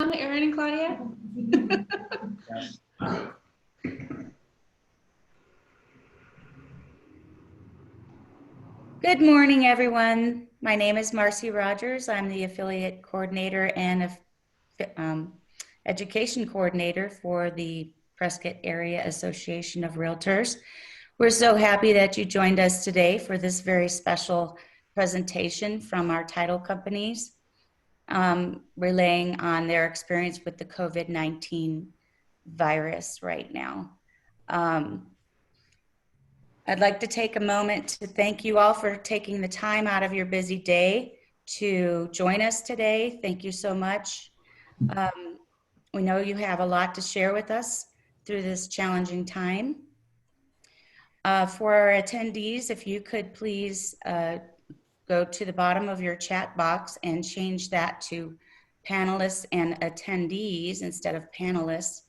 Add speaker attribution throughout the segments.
Speaker 1: Hi, Erin and Claudia.
Speaker 2: Yes.
Speaker 3: Good morning, everyone. My name is Marcy Rogers. I'm the affiliate coordinator and education coordinator for the Prescott Area Association of Realtors. We're so happy that you joined us today for this very special presentation from our title companies, relaying on their experience with the COVID-19 virus right now. I'd like to take a moment to thank you all for taking the time out of your busy day to join us today. Thank you so much. We know you have a lot to share with us through this challenging time. For our attendees, if you could please go to the bottom of your chat box and change that to panelists and attendees instead of panelists.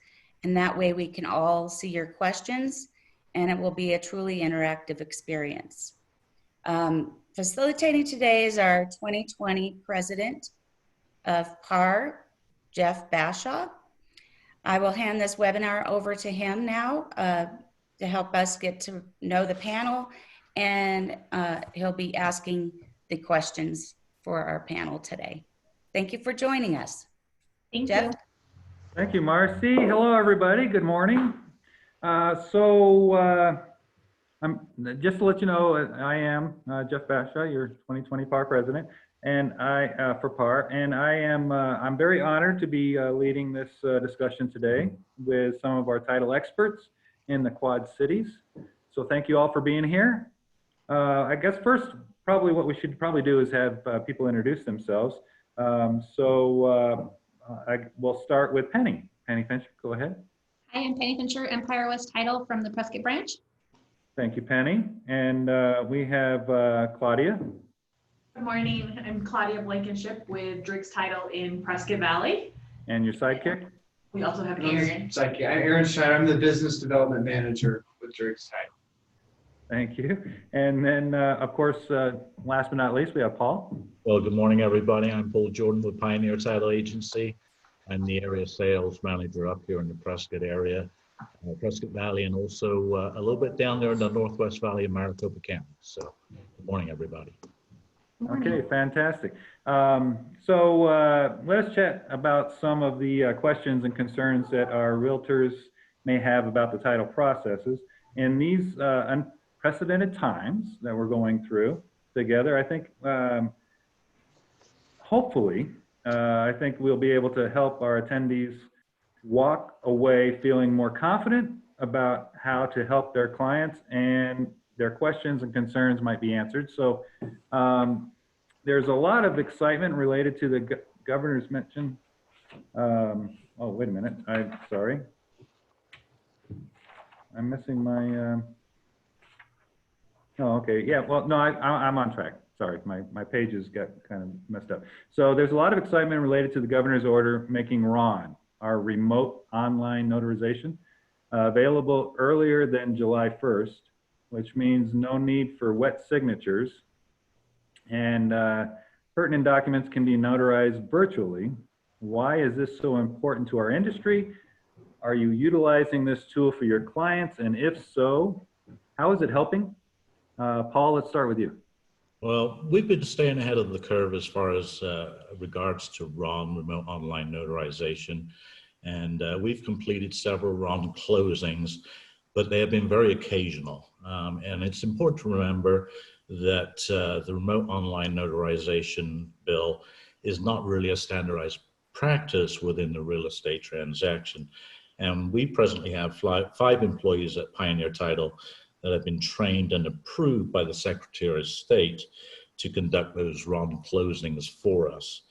Speaker 3: And that way we can all see your questions and it will be a truly interactive experience. Facilitating today is our 2020 president of PAAR, Jeff Bashaw. I will hand this webinar over to him now to help us get to know the panel, and he'll be asking the questions for our panel today. Thank you for joining us.
Speaker 1: Thank
Speaker 3: Jeff?
Speaker 1: you.
Speaker 2: Thank you, Marcy. Hello, everybody. Good morning. I'm just to let you know, I am Jeff Bashaw, your 2020 PAAR president, and for PAAR, and I'm very honored to be leading this discussion today with some of our title experts in the Quad Cities. So thank you all for being here. I guess first, probably what we should probably do is have people introduce themselves. We'll start with Penny. Penny Fincher, go ahead.
Speaker 1: Hi, I'm Penny Fincher, Empire West Title from the Prescott branch.
Speaker 2: Thank you, Penny. And we have Claudia.
Speaker 4: Good morning. I'm Claudia Blankenship with Driggs Title in Prescott Valley.
Speaker 2: And your sidekick?
Speaker 4: We also have Aaron.
Speaker 5: Sidekick. I'm Aaron Schneider. I'm the business development manager with Driggs Title.
Speaker 2: Thank you. And then, of course, last but not least, we have Paul.
Speaker 6: Well, good morning, everybody. I'm Paul Jordan with Pioneer Title Agency. I'm the area sales manager up here in the Prescott area, Prescott Valley, and also a little bit down there in the Northwest Valley of Maricopa County. So, good morning, everybody.
Speaker 2: Okay, fantastic. Let's chat about some of the questions and concerns that our realtors may have about the title processes. In these unprecedented times that we're going through together, I think, hopefully, I think we'll be able to help our attendees walk away feeling more confident about how to help their clients, and their questions and concerns might be answered. So there's a lot of excitement related to the governor's mention. Oh, wait a minute. I'm sorry. I'm missing my, oh, okay. Yeah, well, no, I'm on track. Sorry, my pages got kind of messed up. So there's a lot of excitement related to the governor's order making RON, our remote online notarization, available earlier than July 1st, which means no need for wet signatures. And pertinent documents can be notarized virtually. Why is this so important to our industry? Are you utilizing this tool for your clients? And if so, how is it helping? Paul, let's start with you.
Speaker 6: Well, we've been staying ahead of the curve as far as regards to RON, remote online notarization. And we've completed several RON closings, but they have been very occasional. And it's important to remember that the remote online notarization bill is not really a standardized practice within the real estate transaction. And we presently have five employees at Pioneer Title that have been trained and approved by the Secretary of State to conduct those RON closings for us.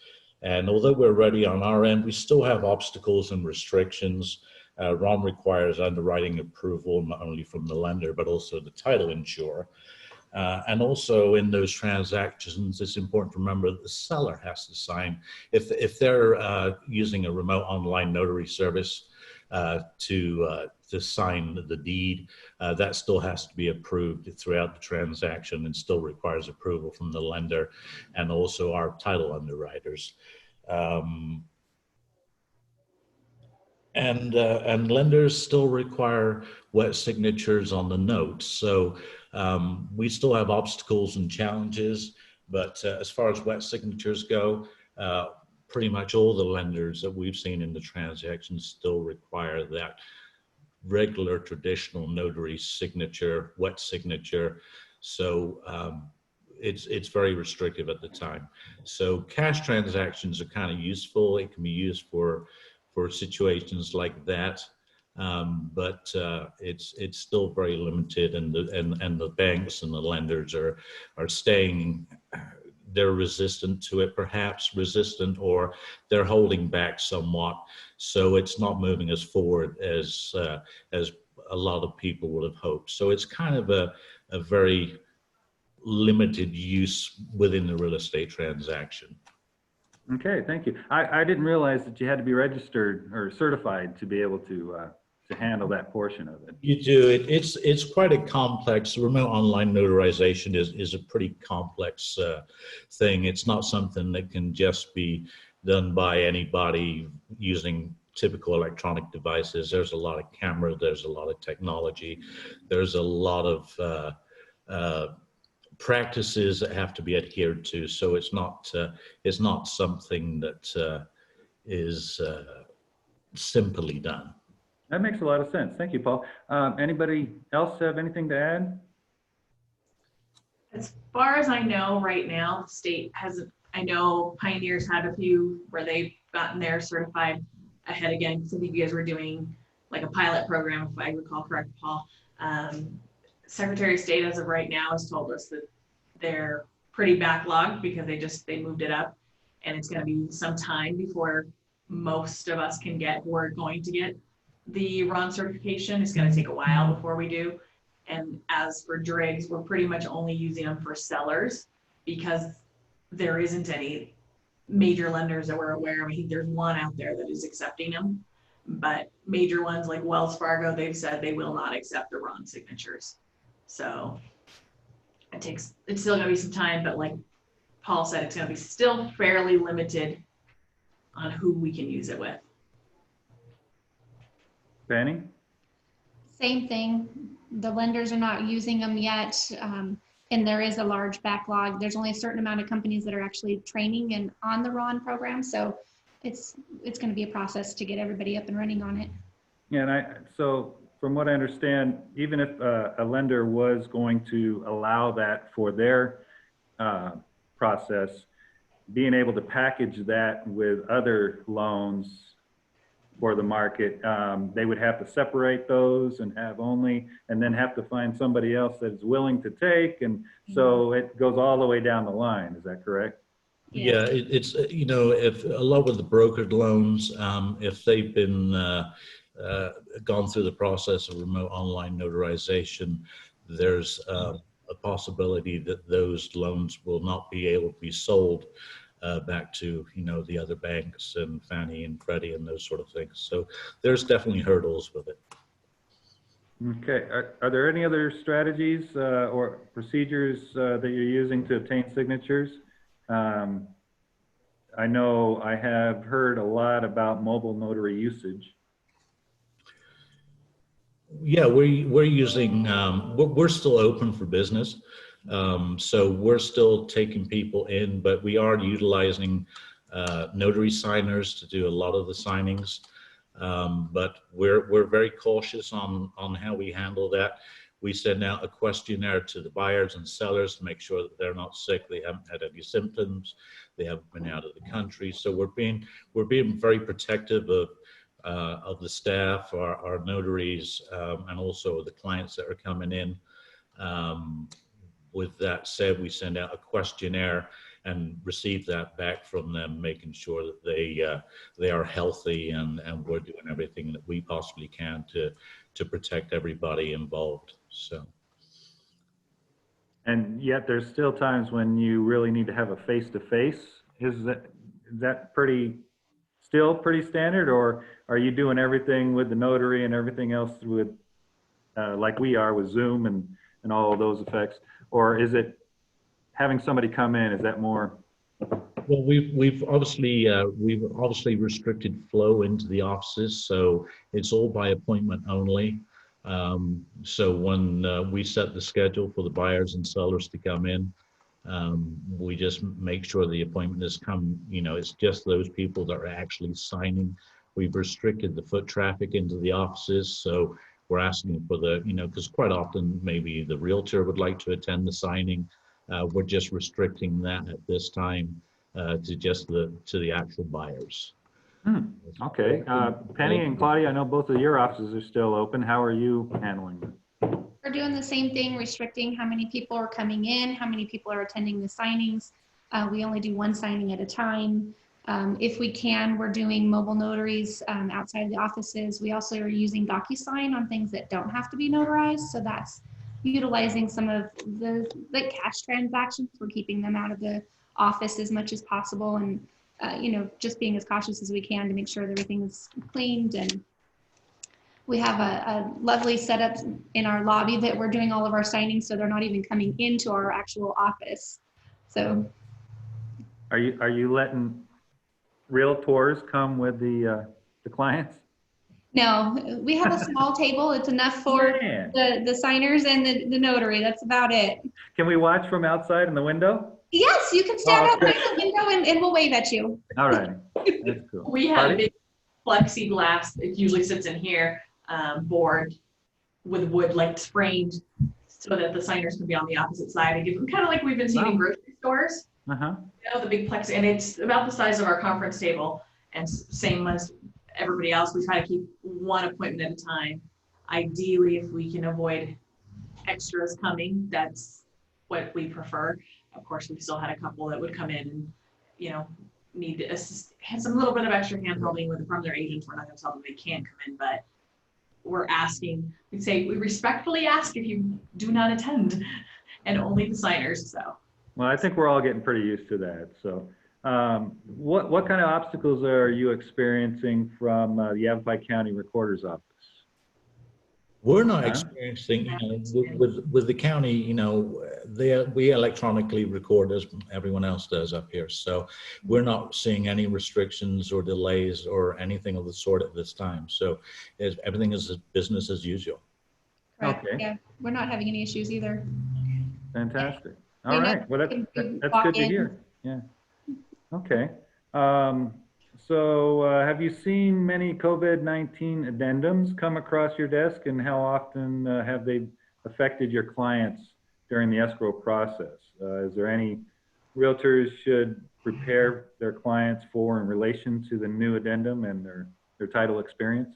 Speaker 6: And although we're ready on our end, we still have obstacles and restrictions. RON requires underwriting approval, not only from the lender, but also the title insurer. And also in those transactions, it's important to remember that the seller has to sign. If they're using a remote online notary service to sign the deed, that still has to be approved throughout the transaction and still requires approval from the lender and also our title underwriters. And lenders still require wet signatures on the notes. So we still have obstacles and challenges, but as far as wet signatures go, pretty much all the lenders that we've seen in the transactions still require that regular traditional notary signature, wet signature. So it's very restrictive at the time. So cash transactions are kind of useful. It can be used for situations like that, but it's still very limited, and the banks and the lenders are staying. They're resistant to it, perhaps resistant, or they're holding back somewhat. So it's not moving us forward as a lot of people would have hoped. So it's kind of a very limited use within the real estate transaction.
Speaker 2: Okay, thank you. I didn't realize that you had to be registered or certified to be able to handle that portion of it.
Speaker 6: You do. It's quite a complex. Remote online notarization is a pretty complex thing. It's not something that can just be done by anybody using typical electronic devices. There's a lot of camera. There's a lot of technology. There's a lot of practices that have to be adhered to. So it's not something that is simply done.
Speaker 2: That makes a lot of sense. Thank you, Paul. Anybody else have anything to add?
Speaker 4: As far as I know right now, the state hasn't, I know Pioneer's had a few where they've gotten their certified ahead again, because I think you guys were doing like a pilot program, if I recall correct, Paul. Secretary of State as of right now has told us that they're pretty backlogged because they moved it up, and it's going to be some time before most of us can get, we're going to get the RON certification. It's going to take a while before we do. And as for Driggs, we're pretty much only using them for sellers because there isn't any major lenders that we're aware of. I think there's one out there that is accepting them, but major ones like Wells Fargo, they've said they will not accept the RON signatures. So it's still going to be some time, but like Paul said, it's going to be still fairly limited on who we can use it with.
Speaker 2: Fanny?
Speaker 1: Same thing. The lenders are not using them yet, and there is a large backlog. There's only a certain amount of companies that are actually training and on the RON program, so it's going to be a process to get everybody up and running on it.
Speaker 2: Yeah, and so from what I understand, even if a lender was going to allow that for their process, being able to package that with other loans for the market, they would have to separate those and then have to find somebody else that is willing to take. And so it goes all the way down the line. Is that correct?
Speaker 6: Yeah, it's, if a lot of the brokered loans, if they've been gone through the process of remote online notarization, there's a possibility that those loans will not be able to be sold back to the other banks and Fannie and Freddie and those sort of things. So there's definitely hurdles with it.
Speaker 2: Okay. Are there any other strategies or procedures that you're using to obtain signatures? I know I have heard a lot about mobile notary usage.
Speaker 6: Yeah, we're using, we're still open for business. So we're still taking people in, but we are utilizing notary signers to do a lot of the signings. But we're very cautious on how we handle that. We send out a questionnaire to the buyers and sellers to make sure that they're not sick, they haven't had any symptoms, they haven't been out of the country. So we're being very protective of the staff, our notaries, and also the clients that are coming in. With that said, we send out a questionnaire and receive that back from them, making sure that they are healthy, and we're doing everything that we possibly can to protect everybody involved. So.
Speaker 2: And yet there's still times when you really need to have a face-to-face. Is that still pretty standard, or are you doing everything with the notary and everything else with like we are with Zoom and all of those effects? Or is it having somebody come in? Is that more
Speaker 6: Well, we've obviously restricted flow into the offices, so it's all by appointment only. So when we set the schedule for the buyers and sellers to come in, we just make sure the appointment has come. It's just those people that are actually signing. We've restricted the foot traffic into the offices, so we're asking for because quite often maybe the realtor would like to attend the signing. We're just restricting that at this time. To just to the actual buyers.
Speaker 2: Okay, Penny and Claudia, I know both of your offices are still open. How are you handling it?
Speaker 1: We're doing the same thing, restricting how many people are coming in, how many people are attending the signings. We only do one signing at a time. If we can, we're doing mobile notaries outside of the offices. We also are using DocuSign on things that don't have to be notarized. So that's utilizing some of the cash transactions. We're keeping them out of the office as much as possible, and just being as cautious as we can to make sure that everything is cleaned. And we have a lovely setup in our lobby that we're doing all of our signings, so they're not even coming into our actual office. So
Speaker 2: Are you letting realtors come with the clients?
Speaker 1: no, we have a small table. It's enough for
Speaker 2: Man.
Speaker 1: the signers and the notary. That's about it.
Speaker 2: Can we watch from outside in the window?
Speaker 1: Yes, you can stand
Speaker 2: Oh,
Speaker 1: out by the window and we'll wave at you.
Speaker 2: All right, that's cool.
Speaker 4: We have a
Speaker 2: Pardon?
Speaker 4: big plexiglass, it usually sits in here, board with wood like sprained so that the signers can be on the opposite side and give them kind of like we've been seeing in grocery stores.
Speaker 2: Uh-huh.
Speaker 4: The big plex, and it's about the size of our conference table, and same as everybody else. We try to keep one appointment at a time. Ideally, if we can avoid extras coming, that's what we prefer. Of course, we've still had a couple that would come in and, need to assist, had some little bit of extra hand holding from their agents. We're not going to tell them they can't come in, but we're asking, we respectfully ask if you do not attend, and only the signers, so.
Speaker 2: Well, I think we're all getting pretty used to that. So what kind of obstacles are you experiencing from the Yavapai County Recorder's Office?
Speaker 6: We're not experiencing, with the county, we electronically record as everyone else does up here. So we're not seeing any restrictions or delays or anything of the sort at this time. So everything is business as usual.
Speaker 1: Correct.
Speaker 2: Okay.
Speaker 1: Yeah, we're not having any issues either.
Speaker 2: Fantastic.
Speaker 1: We
Speaker 2: All
Speaker 1: know
Speaker 2: right. Well,
Speaker 1: we can
Speaker 2: that's
Speaker 1: walk
Speaker 2: good to
Speaker 1: in.
Speaker 2: hear. Yeah. Okay. So have you seen many COVID-19 addendums come across your desk, and how often have they affected your clients during the escrow process? Is there any realtors should prepare their clients for in relation to the new addendum and their title experience?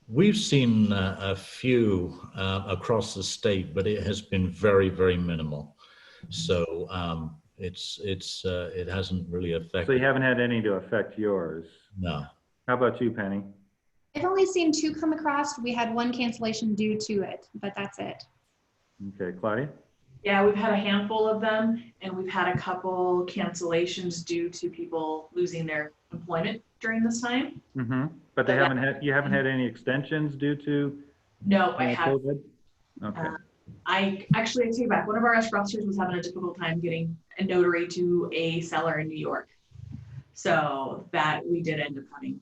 Speaker 6: We've seen a few across the state, but it has been very, very minimal. So it hasn't really affected.
Speaker 2: So you haven't had any to affect yours?
Speaker 6: No.
Speaker 2: How about you, Penny?
Speaker 1: I've only seen 2 come across. We had 1 cancellation due to it, but that's it.
Speaker 2: Okay, Claudia?
Speaker 4: Yeah, we've had a handful of them, and we've had a couple cancellations due to people losing their employment during this time.
Speaker 2: Mm-hmm. But they you haven't had any extensions due to
Speaker 4: No, I have.
Speaker 2: COVID? Okay.
Speaker 4: I take it back. One of our escrow officers was having a difficult time getting a notary to a seller in New York. So that we did end up having.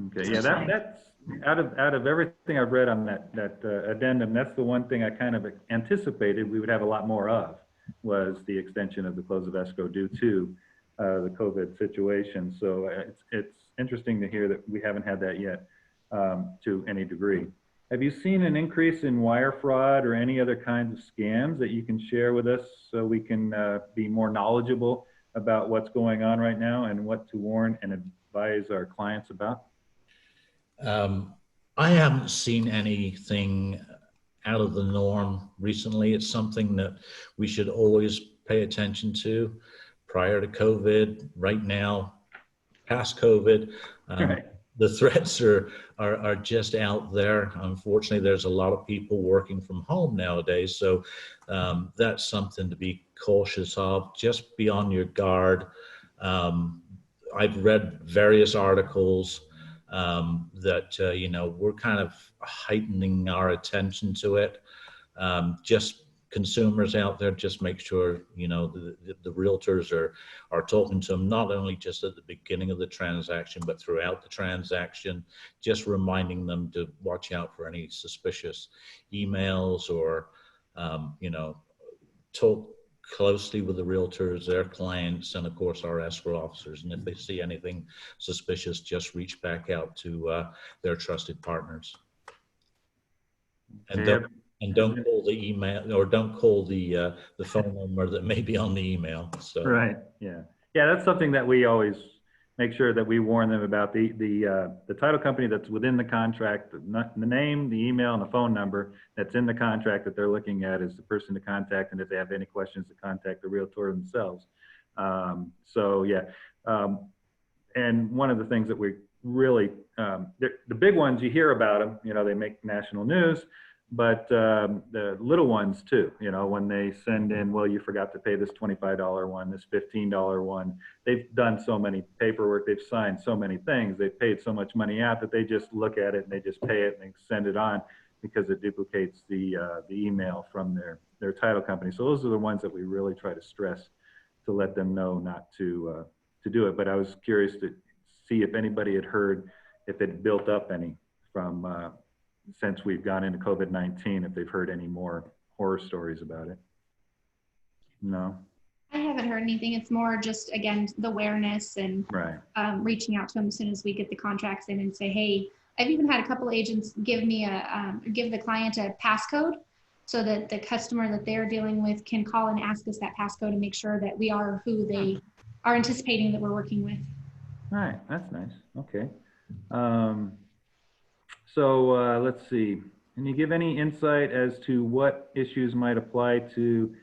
Speaker 2: Okay, yeah, that's out of everything I've read on that addendum, that's the one thing I kind of anticipated we would have a lot more of, was the extension of the close of escrow due to the COVID situation. So it's interesting to hear that we haven't had that yet to any degree. Have you seen an increase in wire fraud or any other kinds of scams that you can share with us so we can be more knowledgeable about what's going on right now and what to warn and advise our clients about?
Speaker 6: I haven't seen anything out of the norm recently. It's something that we should always pay attention to prior to COVID, right now, past COVID.
Speaker 2: Right.
Speaker 6: The threats are just out there. Unfortunately, there's a lot of people working from home nowadays. So that's something to be cautious of. Just be on your guard. I've read various articles that, we're kind of heightening our attention to it. Just consumers out there, just make sure, you know, the realtors are talking to them, not only just at the beginning of the transaction, but throughout the transaction, just reminding them to watch out for any suspicious emails or, you know, talk closely with the realtors, their clients, and of course our escrow officers. And if they see anything suspicious, just reach back out to their trusted partners. And don't call the email, or don't call the phone number that may be on the email. So
Speaker 2: Right. Yeah. Yeah. That's something that we always make sure that we warn them about. The title company that's within the contract, the name, the email, and the phone number that's in the contract that they're looking at is the person to contact. And if they have any questions, to contact the realtor themselves. So yeah. And one of the things that we really, the big ones, you hear about them, you know, they make national news. But the little ones too, you know, when they send in, well, you forgot to pay this $25 one, this $15 one. They've done so many paperwork, they've signed so many things, they've paid so much money out that they just look at it and they just pay it and they send it on because it duplicates the email from their title company. So those are the ones that we really try to stress to let them know not to do it. But I was curious to see if anybody had heard if it built up any from since we've gone into COVID-19, if they've heard any more horror stories about it. No?
Speaker 1: I haven't heard anything. It's more just, again, the awareness and
Speaker 2: Right.
Speaker 1: Reaching out to them as soon as we get the contracts in and say, hey, I've even had a couple of agents give me give the client a passcode so that the customer that they're dealing with can call and ask us that passcode and make sure that we are who they are anticipating that we're working with.
Speaker 2: All right, that's nice. Okay. So let's see. Can you give any insight as to what issues might apply to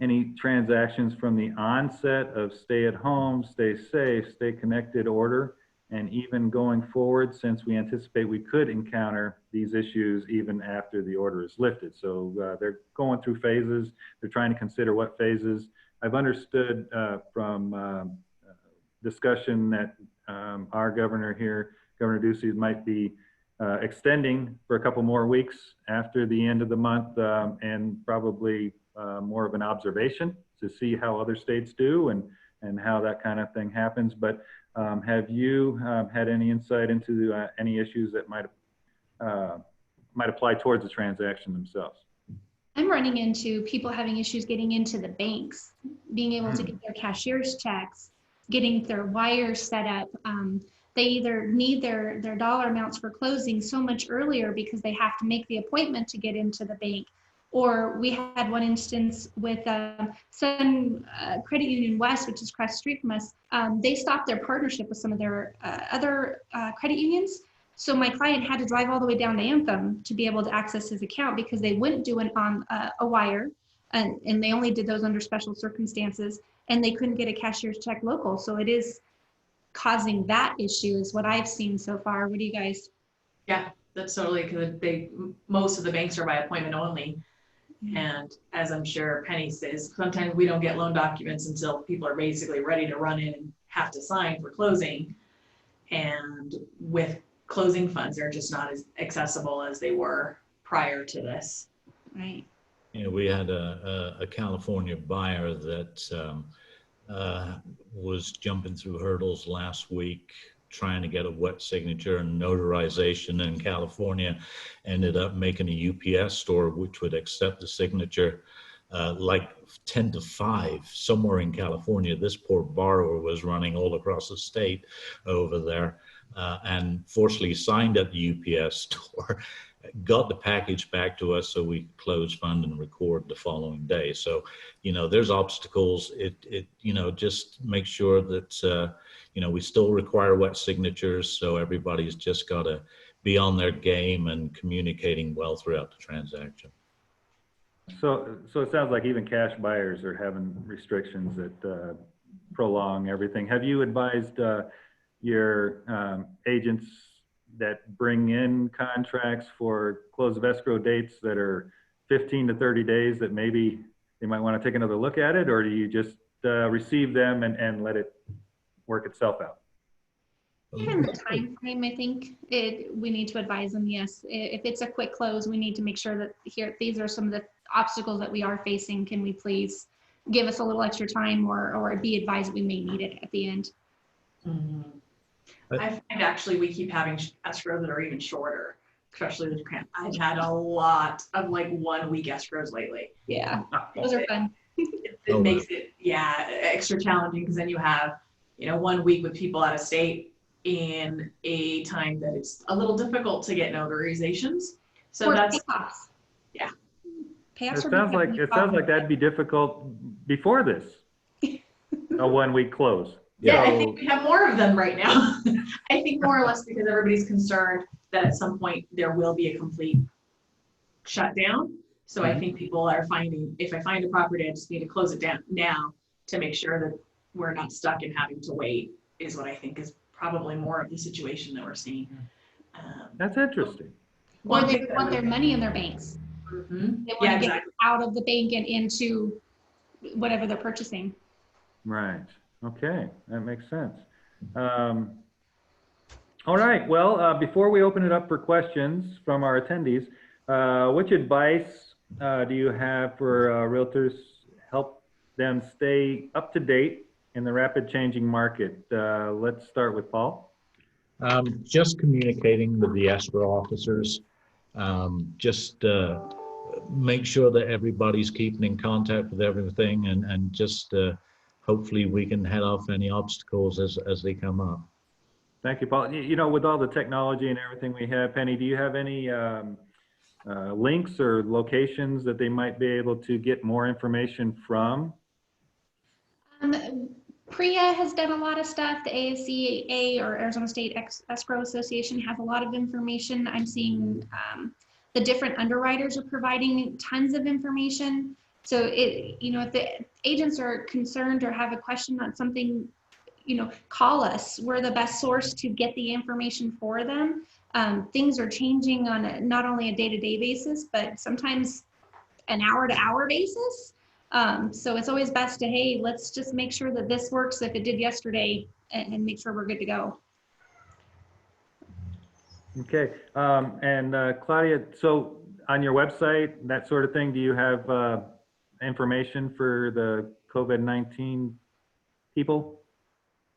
Speaker 2: any transactions from the onset of stay at home, stay safe, stay connected order, and even going forward, since we anticipate we could encounter these issues even after the order is lifted? So they're going through phases. They're trying to consider what phases. I've understood from discussion that our governor here, Governor Ducey, might be extending for a couple more weeks after the end of the month, and probably more of an observation to see how other states do and how that kind of thing happens. But have you had any insight into any issues that might apply towards the transaction themselves?
Speaker 1: I'm running into people having issues getting into the banks, being able to get their cashier's checks, getting their wires set up. They either need their dollar amounts for closing so much earlier because they have to make the appointment to get into the bank. Or we had one instance with Sun Credit Union West, which is across the street from us. They stopped their partnership with some of their other credit unions. So my client had to drive all the way down to Anthem to be able to access his account because they wouldn't do it on a wire. And they only did those under special circumstances. And they couldn't get a cashier's check local. So it is causing that issue is what I've seen so far. What do you guys?
Speaker 4: Yeah, that's totally, because most of the banks are by appointment only. And as I'm sure Penny says, sometimes we don't get loan documents until people are basically ready to run in and have to sign for closing. And with closing funds, they're just not as accessible as they were prior to this.
Speaker 1: Right.
Speaker 6: You know, we had a California buyer that was jumping through hurdles last week trying to get a wet signature and notarization in California. Ended up making a UPS store which would accept the signature like 10 to 5 somewhere in California. This poor borrower was running all across the state over there, and fortunately signed at the UPS store, got the package back to us so we could close fund and record the following day. So, you know, there's obstacles. You know, just make sure that, you know, we still require wet signatures. So everybody's just got to be on their game and communicating well throughout the transaction.
Speaker 2: So it sounds like even cash buyers are having restrictions that prolong everything. Have you advised your agents that bring in contracts for close of escrow dates that are 15 to 30 days that maybe they might want to take another look at it, or do you just receive them and let it work itself out?
Speaker 1: Given the time frame, I think we need to advise them, yes. If it's a quick close, we need to make sure that these are some of the obstacles that we are facing. Can we please give us a little extra time, or be advised that we may need it at the end?
Speaker 4: Mhm. I find actually we keep having escrows that are even shorter, especially with grant. I've had a lot of like 1 week escrows lately.
Speaker 1: Yeah, those are fun.
Speaker 4: It makes it, yeah, extra challenging because then you have, 1 week with people out of state in a time that it's a little difficult to get notarizations. So
Speaker 1: Or
Speaker 4: that's,
Speaker 1: payoffs.
Speaker 4: yeah.
Speaker 1: Payoffs
Speaker 2: It
Speaker 1: are
Speaker 2: sounds like that'd be difficult before this, a 1 week close.
Speaker 4: Yeah, I
Speaker 2: So-
Speaker 4: think we have more of them right now. I think more or less because everybody's concerned that at some point there will be a complete shutdown. So I think people are finding, if I find a property, I just need to close it down now to make sure that we're not stuck in having to wait, is what I think is probably more of the situation that we're seeing.
Speaker 2: That's interesting.
Speaker 1: Or they want their money in their banks.
Speaker 4: Mhm.
Speaker 1: They want
Speaker 4: Yeah,
Speaker 1: to get
Speaker 4: exactly.
Speaker 1: it out of the bank and into whatever they're purchasing.
Speaker 2: Right. Okay, that makes sense. All right. Well, before we open it up for questions from our attendees, which advice do you have for realtors help them stay up to date in the rapid changing market? Let's start with Paul.
Speaker 6: Just communicating with the escrow officers. Just make sure that everybody's keeping in contact with everything, and just hopefully we can head off any obstacles as they come up.
Speaker 2: Thank you, Paul. With all the technology and everything we have, Penny, do you have any links or locations that they might be able to get more information from?
Speaker 1: PREA has done a lot of stuff. The ASCA, or Arizona State Escrow Association, has a lot of information. I'm seeing the different underwriters are providing tons of information. So if the agents are concerned or have a question on something, call us. We're the best source to get the information for them. Things are changing on not only a day-to-day basis, but sometimes an hour-to-hour basis. So it's always best to, hey, let's just make sure that this works if it did yesterday, and make sure we're good to go.
Speaker 2: Okay. And Claudia, so on your website, that sort of thing, do you have information for the COVID-19 people?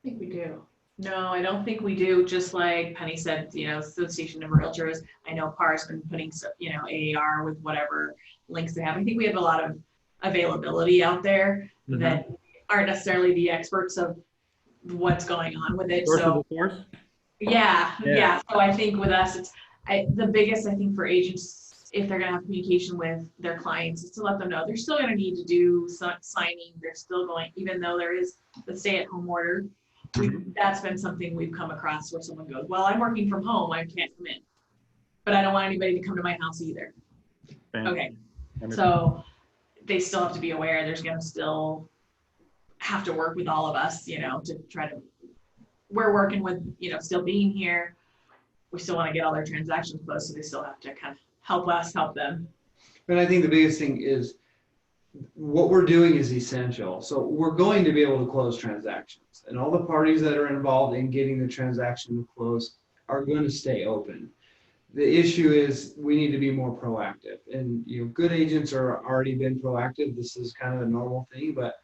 Speaker 4: I think we do. No, I don't think we do. Just like Penny said, Association of Realtors. I know PAAR's been putting, AAR with whatever links they have. I think we have a lot of availability out there that aren't necessarily the experts of what's going on with it.
Speaker 2: Source
Speaker 4: So
Speaker 2: of the source?
Speaker 4: yeah. So I think with us, it's the biggest, I think, for agents, if they're going to have communication with their clients, is to let them know they're still going to need to do signing. They're still going, even though there is the stay-at-home order. That's been something we've come across where someone goes, well, I'm working from home, I can't come in, but I don't want anybody to come to my house either. Okay, so they still have to be aware there's going to still have to work with all of us, to try to, we're working with, still being here. We still want to get all their transactions closed, so they still have to kind of help us help them.
Speaker 5: But I think the biggest thing is what we're doing is essential. So we're going to be able to close transactions, and all the parties that are involved in getting the transaction closed are going to stay open. The issue is we need to be more proactive, and good agents are already been proactive. This is kind of a normal thing, but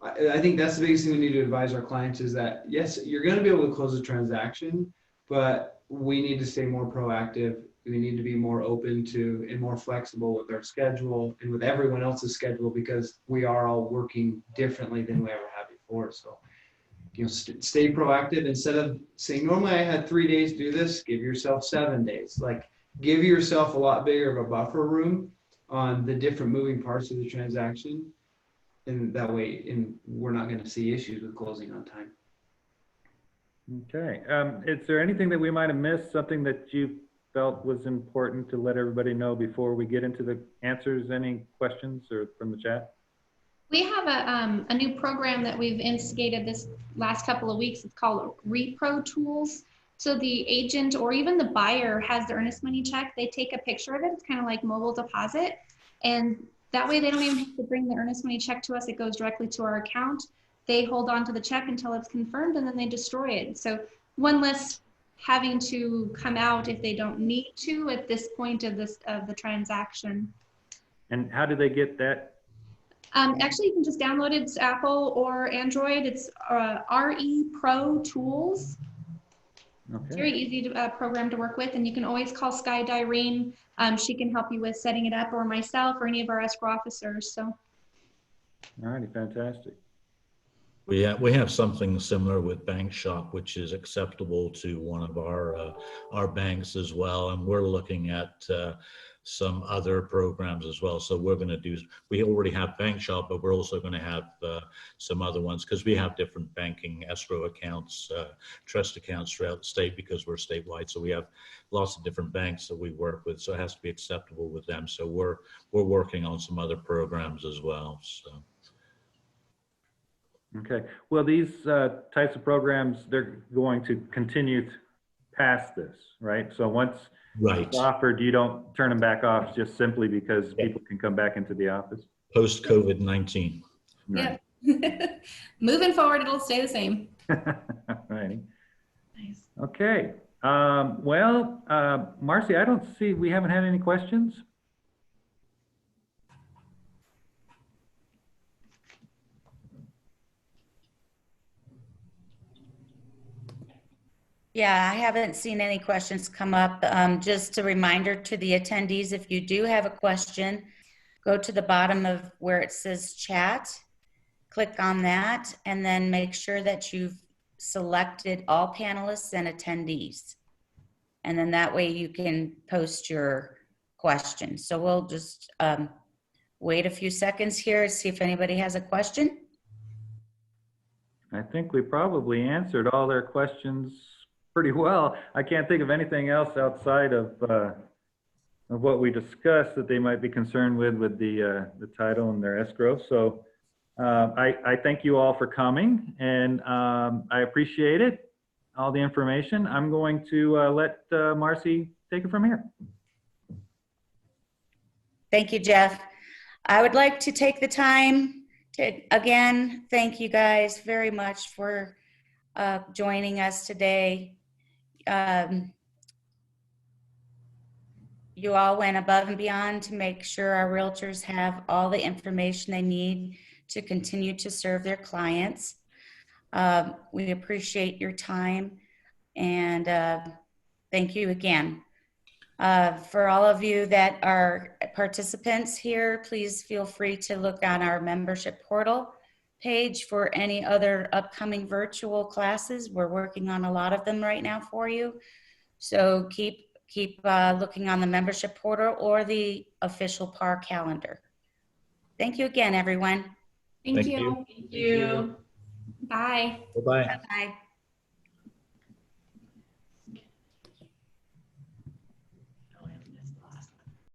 Speaker 5: I think that's the biggest thing we need to advise our clients is that, yes, you're going to be able to close a transaction, but we need to stay more proactive. We need to be more open to and more flexible with our schedule and with everyone else's schedule, because we are all working differently than we ever have before. So, stay proactive. Instead of saying, normally I had 3 days to do this, give yourself 7 days. Like, give yourself a lot bigger of a buffer room on the different moving parts of the transaction. And that way, we're not going to see issues with closing on time.
Speaker 2: Okay. Is there anything that we might have missed, something that you felt was important to let everybody know before we get into the answers? Any questions or from the chat?
Speaker 1: We have a new program that we've instigated this last couple of weeks. It's called Repro Tools. So the agent or even the buyer has the earnest money check. They take a picture of it. It's kind of like mobile deposit. And that way they don't even have to bring the earnest money check to us. It goes directly to our account. They hold on to the check until it's confirmed, and then they destroy it. So one less having to come out if they don't need to at this point of the transaction.
Speaker 2: And how do they get that?
Speaker 1: Actually, you can just download it. It's Apple or Android. It's RE Pro Tools. It's very
Speaker 2: Okay.
Speaker 1: easy to program to work with, and you can always call Sky Direne. She can help you with setting it up, or myself, or any of our escrow officers. So.
Speaker 2: All righty, fantastic.
Speaker 6: We have something similar with Bashaw, which is acceptable to one of our banks as well, and we're looking at some other programs as well. So we're going to do. We already have Bashaw, but we're also going to have some other ones because we have different banking escrow accounts, trust accounts throughout the state because we're statewide. So we have lots of different banks that we work with. So it has to be acceptable with them. So we're working on some other programs as well. So.
Speaker 2: Okay. Well, these types of programs, they're going to continue past this, right? So once it's offered, you don't turn them back off just simply because people can come back into the office?
Speaker 6: Post COVID-19.
Speaker 2: Right.
Speaker 1: Yeah. Moving forward, it'll stay the same.
Speaker 2: Righty.
Speaker 4: Nice.
Speaker 2: Okay. Marcy, I don't see, we haven't had any questions?
Speaker 3: Yeah, I haven't seen any questions come up. Just a reminder to the attendees, if you do have a question, go to the bottom of where it says chat, click on that, and then make sure that you've selected all panelists and attendees. And then that way you can post your question. So we'll just wait a few seconds here, see if anybody has a question.
Speaker 2: I think we probably answered all their questions pretty well. I can't think of anything else outside of what we discussed that they might be concerned with the title and their escrow. So I thank you all for coming, and I appreciate it, all the information. I'm going to let Marcy take it from here.
Speaker 3: Thank you, Jeff. I would like to take the time to, again, thank you guys very much for joining us today. You all went above and beyond to make sure our realtors have all the information they need to continue to serve their clients. We appreciate your time, and thank you again. For all of you that are participants here, please feel free to look on our membership portal page for any other upcoming virtual classes. We're working on a lot of them right now for you. So keep looking on the membership portal or the official PAAR calendar. Thank you again, everyone.
Speaker 1: Thank
Speaker 6: Thank
Speaker 1: you.
Speaker 6: you.
Speaker 4: Thank you.
Speaker 1: Bye.
Speaker 6: Bye-bye.
Speaker 3: Bye-bye.